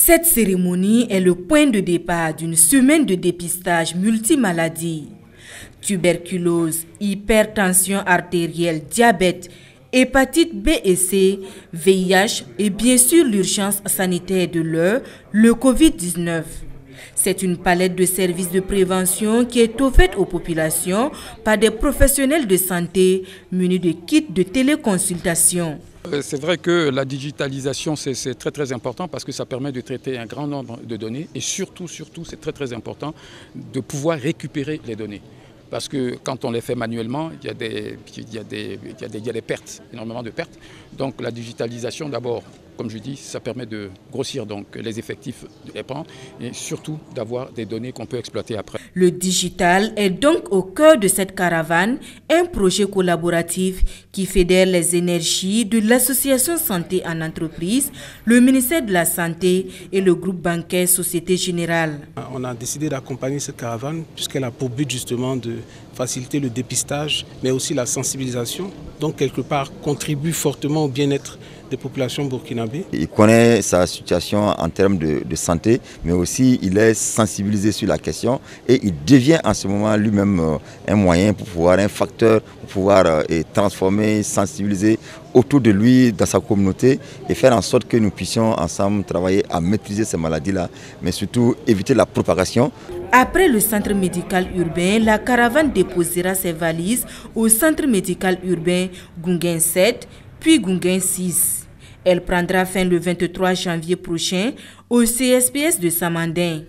Cette cérémonie est le point de départ d'une semaine de dépistage multimaladies. Tuberculose, hypertension artérielle, diabète, hépatite B et C, VIH et bien sûr l'urgence sanitaire de l'heure, le Covid-19. C'est une palette de services de prévention qui est offerte aux populations par des professionnels de santé munis de kits de téléconsultation. C'est vrai que la digitalisation, c'est très important parce que ça permet de traiter un grand nombre de données et surtout, c'est très important de pouvoir récupérer les données. Parce que quand on les fait manuellement, il y a des pertes, énormément de pertes. Donc la digitalisation d'abord, comme je dis, ça permet de grossir donc les effectifs de les prendre et surtout d'avoir des données qu'on peut exploiter après. Le digital est donc au cœur de cette caravane, un projet collaboratif qui fédère les énergies de l'association Santé en entreprise, le ministère de la Santé et le groupe bancaire Société Générale. On a décidé d'accompagner cette caravane puisqu'elle a pour but justement de faciliter le dépistage mais aussi la sensibilisation, donc quelque part contribue fortement au bien-être des populations burkinabées. Il connaît sa situation en termes de santé, mais aussi il est sensibilisé sur la question et il devient en ce moment lui-même un moyen pour pouvoir, un facteur pour pouvoir transformer, sensibiliser autour de lui, dans sa communauté et faire en sorte que nous puissions ensemble travailler à maîtriser ces maladies-là, mais surtout éviter la propagation. Après le centre médical urbain, la caravane déposera ses valises au centre médical urbain Gounguin 7, puis Gounguin 6. Elle prendra fin le 23 janvier prochain au CSPS de Samandin.